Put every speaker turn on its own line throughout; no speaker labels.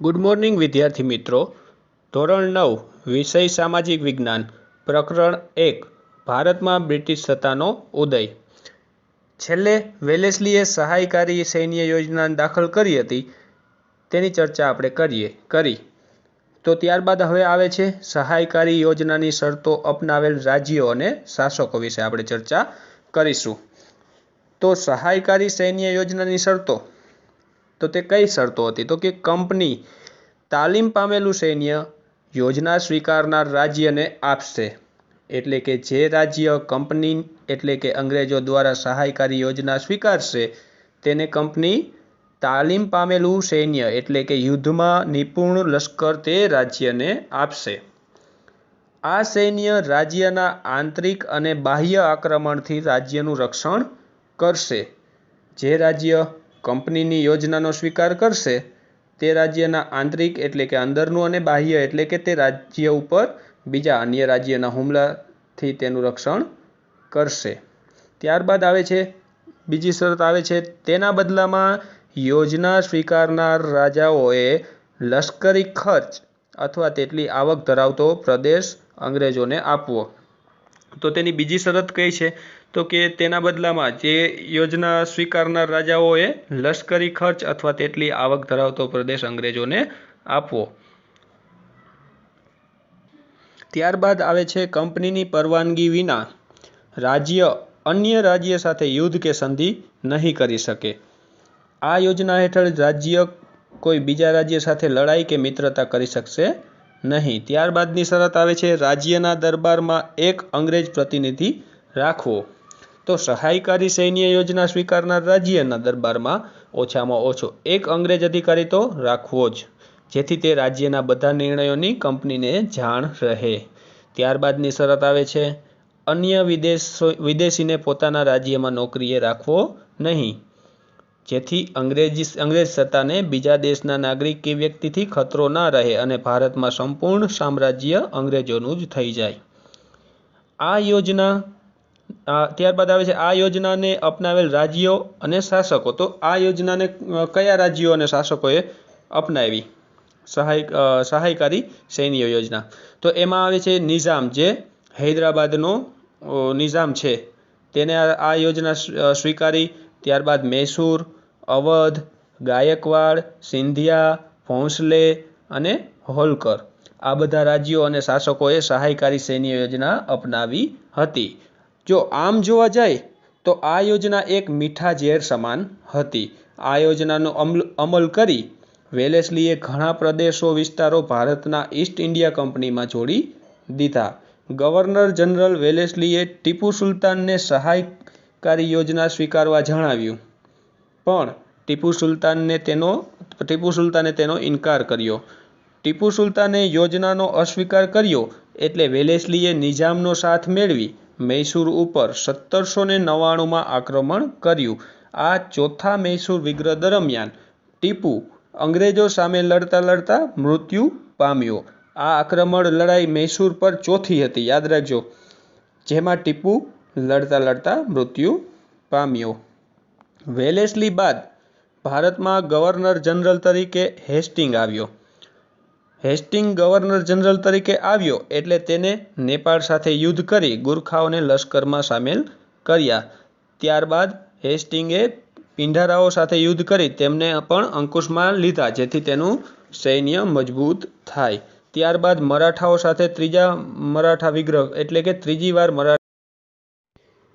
Good morning વિદ્યાર્થી મિત્રો. ધોરણ 9 વિષય સામાજિક વિજ્ઞાન પ્રકરણ 1 ભારતમાં બ્રિટિશ સત્તાનો ઉદય. છેલ્લે વેલેસ્લીએ સહાયકારી સૈન્ય યોજના દાખલ કરી હતી તેની ચર્ચા આપણે કરી. તો ત્યારબાદ હવે આવે છે સહાયકારી યોજનાની શરતો અપનાવેલ રાજ્યો અને શાસકો વિશે આપણે ચર્ચા કરીશું. તો સહાયકારી સૈન્ય યોજનાની શરતો, તો તે કઈ શરતો હતી? તો કે કંપની તાલીમ પામેલું સૈન્ય યોજના સ્વીકારનાર રાજ્યને આપશે. એટલે કે જે રાજ્ય કંપની એટલે કે અંગ્રેજો દ્વારા સહાયકારી યોજના સ્વીકારશે તેને કંપની તાલીમ પામેલું સૈન્ય એટલે કે યુદ્ધમાં નિપુણ લશ્કર તે રાજ્યને આપશે. આ સૈન્ય રાજ્યના આંતરિક અને બાહ્ય આક્રમણથી રાજ્યનું રક્ષણ કરશે. જે રાજ્ય કંપનીની યોજનાનો સ્વીકાર કરશે તે રાજ્યના આંતરિક એટલે કે અંદરનું અને બાહ્ય એટલે કે તે રાજ્ય ઉપર બીજા અન્ય રાજ્યના હુમલાથી તેનું રક્ષણ કરશે. ત્યારબાદ આવે છે બીજી શરત આવે છે, તેના બદલામાં યોજના સ્વીકારનાર રાજાઓએ લશ્કરી ખર્ચ અથવા તેટલી આવક ધરાવતો પ્રદેશ અંગ્રેજોને આપવો. તો તેની બીજી શરત કઈ છે? તો કે તેના બદલામાં જે યોજના સ્વીકારનાર રાજાઓએ લશ્કરી ખર્ચ અથવા તેટલી આવક ધરાવતો પ્રદેશ અંગ્રેજોને આપવો. ત્યારબાદ આવે છે કંપનીની પરવાનગી વિના રાજ્ય અન્ય રાજ્ય સાથે યુદ્ધ કે સંધિ નહીં કરી શકે. આ યોજના હેઠળ રાજ્ય કોઈ બીજા રાજ્ય સાથે લડાઈ કે મિત્રતા કરી શકશે નહીં. ત્યારબાદની શરત આવે છે રાજ્યના દરબારમાં એક અંગ્રેજ પ્રતિનિધિ રાખવો. તો સહાયકારી સૈન્ય યોજના સ્વીકારનાર રાજ્યના દરબારમાં ઓછામાં ઓછો એક અંગ્રેજ અધિકારી તો રાખવો જ, જેથી તે રાજ્યના બધા નિર્ણયોની કંપનીને જાણ રહે. ત્યારબાદની શરત આવે છે અન્ય વિદેશીને પોતાના રાજ્યમાં નોકરીએ રાખવો નહીં, જેથી અંગ્રેજ સત્તાને બીજા દેશના નાગરિક કે વ્યક્તિથી ખતરો ના રહે અને ભારતમાં સંપૂર્ણ સામ્રાજ્ય અંગ્રેજોનું જ થઈ જાય. આ યોજના ત્યારબાદ આવે છે આ યોજનાને અપનાવેલ રાજ્યો અને શાસકો. તો આ યોજનાને કયા રાજ્યો અને શાસકોએ અપનાવી? સહાયકારી સૈન્ય યોજના. તો એમાં આવે છે નિઝામ, જે હૈદરાબાદનો નિઝામ છે તેને આ યોજના સ્વીકારી. ત્યારબાદ મૈસૂર, અવધ, ગાયકવાડ, સિંધિયા, ભોંસલે અને હોલકર આ બધા રાજ્યો અને શાસકોએ સહાયકારી સૈન્ય યોજના અપનાવી હતી. જો આમ જોવા જાય તો આ યોજના એક મીઠા ઝેર સમાન હતી. આ યોજનાનો અમલ કરી વેલેસ્લીએ ઘણા પ્રદેશો વિસ્તારો ભારતના ઈસ્ટ ઇન્ડિયા કંપનીમાં જોડી દીધા. ગવર્નર જનરલ વેલેસ્લીએ ટીપુ સુલતાનને સહાયકારી યોજના સ્વીકારવા જણાવ્યું, પણ ટીપુ સુલતાને તેનો ઇનકાર કર્યો. ટીપુ સુલતાને યોજનાનો અસ્વીકાર કર્યો એટલે વેલેસ્લીએ નિઝામનો સાથ મેળવી મૈસૂર ઉપર 1799માં આક્રમણ કર્યું. આ ચોથા મૈસૂર વિગ્રહ દરમિયાન ટીપુ અંગ્રેજો સામે લડતા મૃત્યુ પામ્યો. આ આક્રમણ લડાઈ મૈસૂર પર ચોથી હતી, યાદ રાખજો, જેમાં ટીપુ લડતા મૃત્યુ પામ્યો. વેલેસ્લી બાદ ભારતમાં ગવર્નર જનરલ તરીકે હેસ્ટિંગ આવ્યો. હેસ્ટિંગ ગવર્નર જનરલ તરીકે આવ્યો એટલે તેને નેપાળ સાથે યુદ્ધ કરી ગુરખાઓને લશ્કરમાં સામેલ કર્યા. ત્યારબાદ હેસ્ટિંગે પિંઢારાઓ સાથે યુદ્ધ કરી તેમને પણ અંકુશમાં લીધા, જેથી તેનું સૈન્ય મજબૂત થાય. ત્યારબાદ મરાઠાઓ સાથે ત્રીજા મરાઠા વિગ્રહ એટલે કે ત્રીજી વાર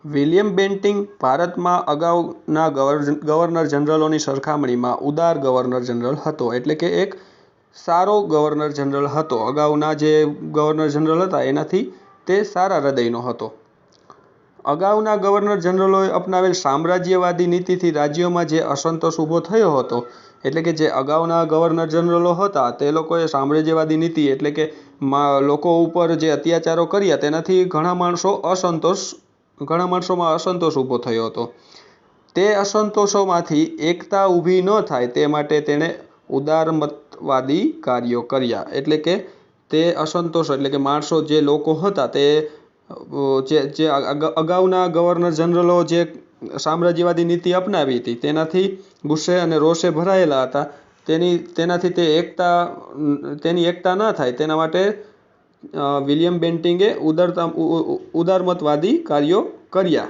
વિલિયમ બેન્ટિંક ભારતમાં અગાઉના ગવર્નર જનરલોની સરખામણીમાં ઉદાર ગવર્નર જનરલ હતો. એટલે કે એક સારો ગવર્નર જનરલ હતો. અગાઉના જે ગવર્નર જનરલ હતા એનાથી તે સારા હૃદયનો હતો. અગાઉના ગવર્નર જનરલોએ અપનાવેલ સામ્રાજ્યવાદી નીતિથી રાજ્યોમાં જે અસંતોષ ઊભો થયો હતો, એટલે કે જે અગાઉના ગવર્નર જનરલો હતા તે લોકોએ સામ્રાજ્યવાદી નીતિ એટલે કે લોકો ઉપર જે અત્યાચારો કર્યા તેનાથી ઘણા માણસોમાં અસંતોષ ઊભો થયો હતો. તે અસંતોષોમાંથી એકતા ઊભી ન થાય તે માટે તેણે ઉદારમતવાદી કાર્યો કર્યા. એટલે કે તે અસંતોષ એટલે કે માણસો જે લોકો હતા તે જે અગાઉના ગવર્નર જનરલો જે સામ્રાજ્યવાદી નીતિ અપનાવી હતી તેનાથી ગુસ્સે અને રોષે ભરાયેલા હતા. તેનાથી તેની એકતા ન થાય તેના માટે વિલિયમ બેન્ટિંગે ઉદારમતવાદી કાર્યો કર્યા.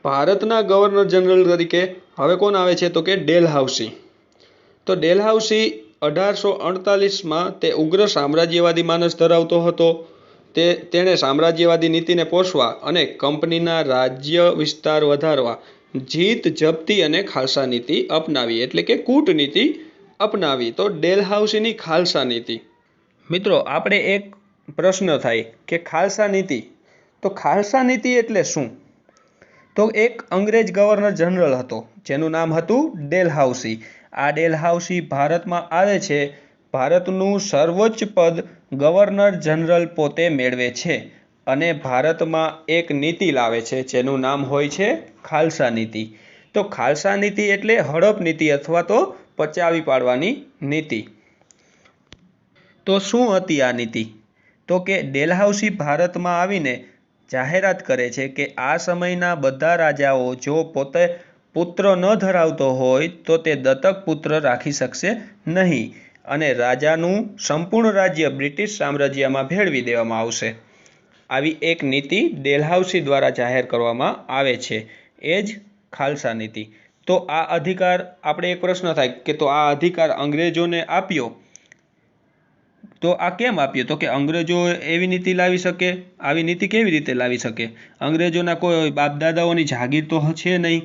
ભારતના ગવર્નર જનરલ તરીકે હવે કોણ આવે છે તો કે ડેલહાઉસી. તો ડેલહાઉસી 1848માં તે ઉગ્ર સામ્રાજ્યવાદી માનસ ધરાવતો હતો. તેણે સામ્રાજ્યવાદી નીતિને પોષવા અને કંપનીના રાજ્ય વિસ્તાર વધારવા જીત જપ્તી અને ખાલસા નીતિ અપનાવી, એટલે કે કૂટનીતિ અપનાવી. તો ડેલહાઉસીની ખાલસા નીતિ. મિત્રો, આપણે એક પ્રશ્ન થાય કે ખાલસા નીતિ, તો ખાલસા નીતિ એટલે શું? તો એક અંગ્રેજ ગવર્નર જનરલ હતો જેનું નામ હતું ડેલહાઉસી. આ ડેલહાઉસી ભારતમાં આવે છે. ભારતનું સર્વોચ્ચ પદ ગવર્નર જનરલ પોતે મેળવે છે અને ભારતમાં એક નીતિ લાવે છે જેનું નામ હોય છે ખાલસા નીતિ. તો ખાલસા નીતિ એટલે હડપ નીતિ અથવા તો પચાવી પાડવાની નીતિ. તો શું હતી આ નીતિ? તો કે ડેલહાઉસી ભારતમાં આવીને જાહેરાત કરે છે કે આ સમયના બધા રાજાઓ જો પોતે પુત્ર ન ધરાવતો હોય તો તે દત્તક પુત્ર રાખી શકશે નહીં અને રાજાનું સંપૂર્ણ રાજ્ય બ્રિટિશ સામ્રાજ્યમાં ભેળવી દેવામાં આવશે. આવી એક નીતિ ડેલહાઉસી દ્વારા જાહેર કરવામાં આવે છે, એ જ ખાલસા નીતિ. તો આ અધિકાર, આપણે એક પ્રશ્ન થાય કે તો આ અધિકાર અંગ્રેજોને આપ્યો, તો આ કેમ આપ્યો? તો કે અંગ્રેજો એવી નીતિ લાવી શકે, આવી નીતિ કેવી રીતે લાવી શકે? અંગ્રેજોના કોઈ બાપદાદાઓની જાગીર તો છે નહીં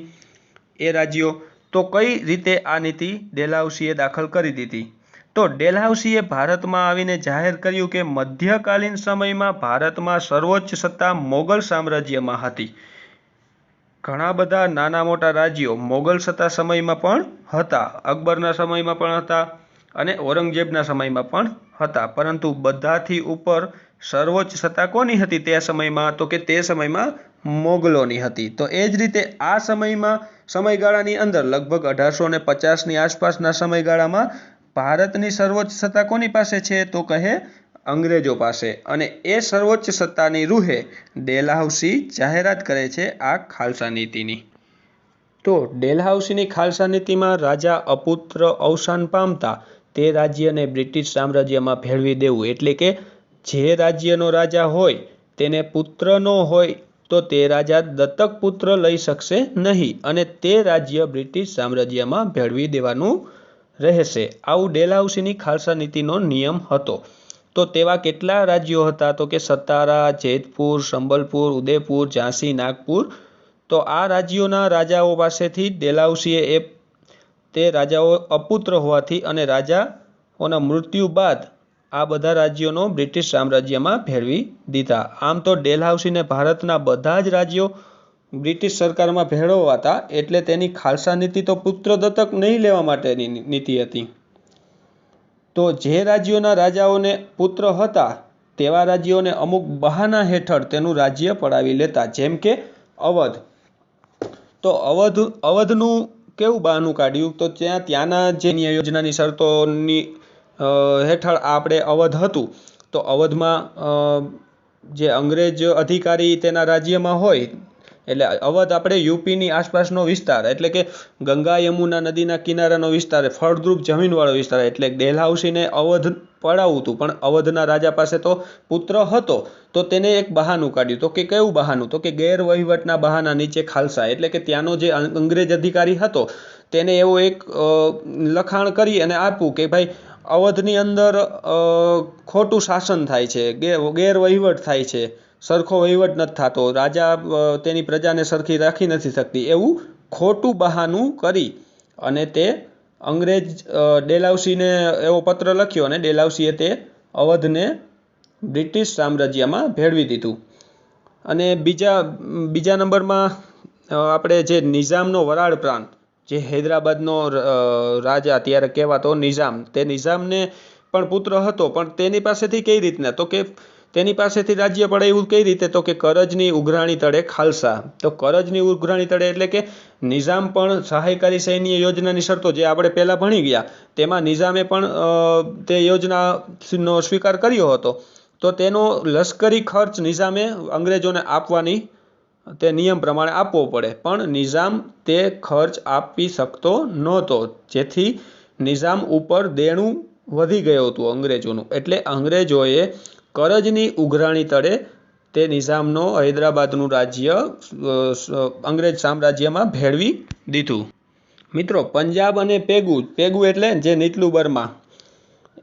એ રાજ્યો, તો કઈ રીતે આ નીતિ ડેલહાઉસીએ દાખલ કરી દીધી? તો ડેલહાઉસીએ ભારતમાં આવીને જાહેર કર્યું કે મધ્યકાલીન સમયમાં ભારતમાં સર્વોચ્ચ સત્તા મોગલ સામ્રાજ્યમાં હતી. ઘણા બધા નાના મોટા રાજ્યો મોગલ સત્તા સમયમાં પણ હતા, અકબરના સમયમાં પણ હતા અને ઔરંગઝેબના સમયમાં પણ હતા, પરંતુ બધાથી ઉપર સર્વોચ્ચ સત્તા કોની હતી તે સમયમાં? તો કે તે સમયમાં મોગલોની હતી. તો એ જ રીતે આ સમયગાળાની અંદર લગભગ 1850ની આસપાસના સમયગાળામાં ભારતની સર્વોચ્ચ સત્તા કોની પાસે છે? તો કહે અંગ્રેજો પાસે. અને એ સર્વોચ્ચ સત્તાની રૂહે ડેલહાઉસી જાહેરાત કરે છે આ ખાલસા નીતિની. તો ડેલહાઉસીની ખાલસા નીતિમાં રાજા અપુત્ર અવસાન પામતા તે રાજ્યને બ્રિટિશ સામ્રાજ્યમાં ભેળવી દેવું, એટલે કે જે રાજ્યનો રાજા હોય તેને પુત્ર ન હોય તો તે રાજા દત્તક પુત્ર લઈ શકશે નહીં અને તે રાજ્ય બ્રિટિશ સામ્રાજ્યમાં ભેળવી દેવાનું રહેશે. આવું ડેલહાઉસીની ખાલસા નીતિનો નિયમ હતો. તો તેવા કેટલા રાજ્યો હતા? તો કે સતારા, જેતપુર, સંબલપુર, ઉદયપુર, ઝાંસી, નાગપુર. તો આ રાજ્યોના રાજાઓ પાસેથી ડેલહાઉસીએ તે રાજાઓ અપુત્ર હોવાથી અને રાજાઓના મૃત્યુ બાદ આ બધા રાજ્યોનો બ્રિટિશ સામ્રાજ્યમાં ભેળવી દીધા. આમ તો ડેલહાઉસીને ભારતના બધા જ રાજ્યો બ્રિટિશ સરકારમાં ભેળવવાતા, એટલે તેની ખાલસા નીતિ તો પુત્ર દત્તક નહીં લેવા માટેની નીતિ હતી. તો જે રાજ્યોના રાજાઓને પુત્ર હતા તેવા રાજ્યોને અમુક બહાના હેઠળ તેનું રાજ્ય પડાવી લેતા, જેમ કે અવધ. તો અવધનું કેવું બહાનું કાઢ્યું? તો ત્યાંના જે યોજનાની શરતોની હેઠળ આપણે અવધ હતું, તો અવધમાં જે અંગ્રેજ અધિકારી તેના રાજ્યમાં હોય, એટલે અવધ આપણે યુપીની આસપાસનો વિસ્તાર, એટલે કે ગંગા યમુના નદીના કિનારાનો વિસ્તાર, ફળદ્રુપ જમીનવાળો વિસ્તાર, એટલે ડેલહાઉસીને અવધ પડાવવું હતું. પણ અવધના રાજા પાસે તો પુત્ર હતો, તો તેને એક બહાનું કાઢ્યું. તો કે કેવું બહાનું? તો કે ગેરવહીવટના બહાના નીચે ખાલસા, એટલે કે ત્યાંનો જે અંગ્રેજ અધિકારી હતો તેને એવું એક લખાણ કરી અને આપવું કે ભાઈ અવધની અંદર ખોટું શાસન થાય છે, ગેરવહીવટ થાય છે, સરખો વહીવટ નથી થતો, રાજા તેની પ્રજાને સરખી રાખી નથી શકતી, એવું ખોટું બહાનું કરી અને તે અંગ્રેજ ડેલહાઉસીને એવો પત્ર લખ્યો અને ડેલહાઉસીએ તે અવધને બ્રિટિશ સામ્રાજ્યમાં ભેળવી દીધું. અને બીજા નંબરમાં આપણે જે નિઝામનો વરાળ પ્રાંત, જે હૈદરાબાદનો રાજા ત્યારે કહેવાતો નિઝામ, તે નિઝામને પણ પુત્ર હતો, પણ તેની પાસેથી કઈ રીતના? તો કે તેની પાસેથી રાજ્ય પડાવ્યું કઈ રીતે? તો કે કરજની ઉઘરાણી તળે ખાલસા. તો કરજની ઉઘરાણી તળે એટલે કે નિઝામ પણ સહાયકારી સૈન્ય યોજનાની શરતો જે આપણે પહેલાં ભણી ગયા, તેમાં નિઝામે પણ તે યોજનાનો સ્વીકાર કર્યો હતો. તો તેનો લશ્કરી ખર્ચ નિઝામે અંગ્રેજોને આપવાની તે નિયમ પ્રમાણે આપવો પડે, પણ નિઝામ તે ખર્ચ આપી શકતો નહોતો, જેથી નિઝામ ઉપર દેણું વધી ગયું હતું અંગ્રેજોનું, એટલે અંગ્રેજોએ કરજની ઉઘરાણી તળે તે નિઝામનો હૈદરાબાદનું રાજ્ય અંગ્રેજ સામ્રાજ્યમાં ભેળવી દીધું. મિત્રો, પંજાબ અને પેગુ એટલે જે નીચલું બર્મા,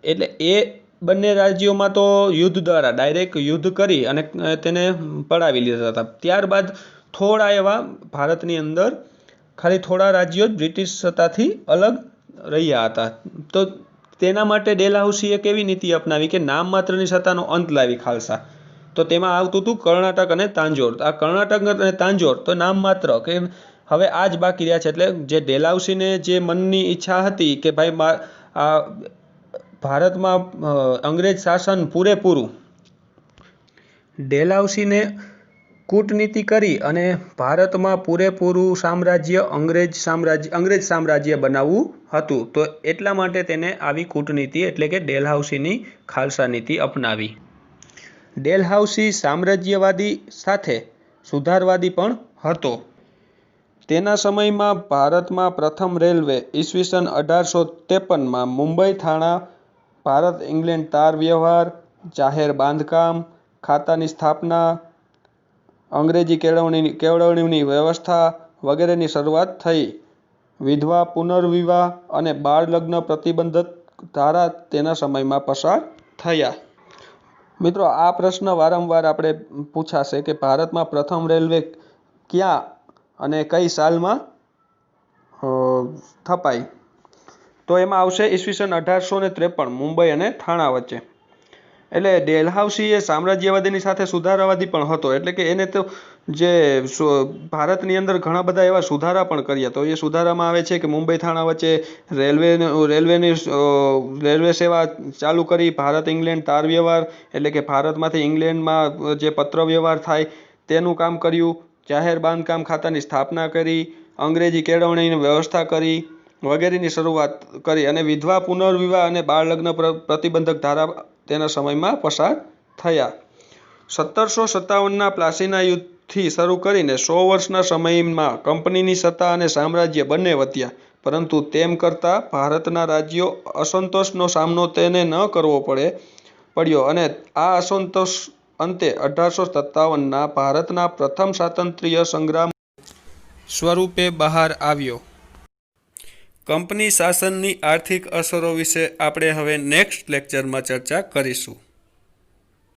એટલે એ બંને રાજ્યોમાં તો યુદ્ધ દ્વારા ડાયરેક્ટ યુદ્ધ કરી અને તેને પડાવી લીધા હતા. ત્યારબાદ થોડા એવા ભારતની અંદર ખાલી થોડા રાજ્યો જ બ્રિટિશ સત્તાથી અલગ રહ્યા હતા. તો તેના માટે ડેલહાઉસીએ કેવી નીતિ અપનાવી કે નામ માત્રની સત્તાનો અંત લાવી ખાલસા. તો તેમાં આવતું હતું કર્ણાટક અને તાંજોર. આ કર્ણાટક અને તાંજોર તો નામ માત્ર કે હવે આ જ બાકી રહ્યા છે. એટલે જે ડેલહાઉસીને જે મનની ઈચ્છા હતી કે ભાઈ આ ભારતમાં અંગ્રેજ શાસન પૂરેપૂરું, ડેલહાઉસીને કૂટનીતિ કરી અને ભારતમાં પૂરેપૂરું સામ્રાજ્ય અંગ્રેજ સામ્રાજ્ય બનાવવું હતું. તો એટલા માટે તેને આવી કૂટનીતિ એટલે કે ડેલહાઉસીની ખાલસા નીતિ અપનાવી. ડેલહાઉસી સામ્રાજ્યવાદી સાથે સુધારવાદી પણ હતો. તેના સમયમાં ભારતમાં પ્રથમ રેલવે ઈસવીસન 1853માં મુંબઈ થાણા, ભારત ઇંગ્લેન્ડ તાર વ્યવહાર, જાહેર બાંધકામ ખાતાની સ્થાપના, અંગ્રેજી કેળવણીની વ્યવસ્થા વગેરેની શરૂઆત થઈ. વિધવા પુનર્વિવાહ અને બાળ લગ્ન પ્રતિબંધક ધારા તેના સમયમાં પસાર થયા. મિત્રો, આ પ્રશ્ન વારંવાર આપણે પૂછાશે કે ભારતમાં પ્રથમ રેલવે ક્યાં અને કઈ સાલમાં સ્થપાઈ? તો એમાં આવશે ઈસવીસન 1853 મુંબઈ અને થાણા વચ્ચે. એટલે ડેલહાઉસી એ સામ્રાજ્યવાદીની સાથે સુધારાવાદી પણ હતો. એટલે કે એને તો જે ભારતની અંદર ઘણા બધા એવા સુધારા પણ કર્યા. તો એ સુધારામાં આવે છે કે મુંબઈ થાણા વચ્ચે રેલવે સેવા ચાલુ કરી, ભારત ઇંગ્લેન્ડ તાર વ્યવહાર એટલે કે ભારતમાંથી ઇંગ્લેન્ડમાં જે પત્ર વ્યવહાર થાય તેનું કામ કર્યું, જાહેર બાંધકામ ખાતાની સ્થાપના કરી, અંગ્રેજી કેળવણીની વ્યવસ્થા કરી વગેરેની શરૂઆત કરી અને વિધવા પુનર્વિવાહ અને બાળ લગ્ન પ્રતિબંધક ધારા તેના સમયમાં પસાર થયા. 1757ના પ્લાસીના યુદ્ધથી શરૂ કરીને 100 વર્ષના સમયમાં કંપનીની સત્તા અને સામ્રાજ્ય બંને વધ્યા. પરંતુ તેમ કરતાં ભારતના રાજ્યો અસંતોષનો સામનો તેને ન કરવો પડ્યો અને આ અસંતોષ અંતે 1857ના ભારતના પ્રથમ સ્વાતંત્ર્ય સંગ્રામ સ્વરૂપે બહાર આવ્યો. કંપની શાસનની આર્થિક અસરો વિશે આપણે હવે નેક્સ્ટ લેક્ચરમાં ચર્ચા કરીશું.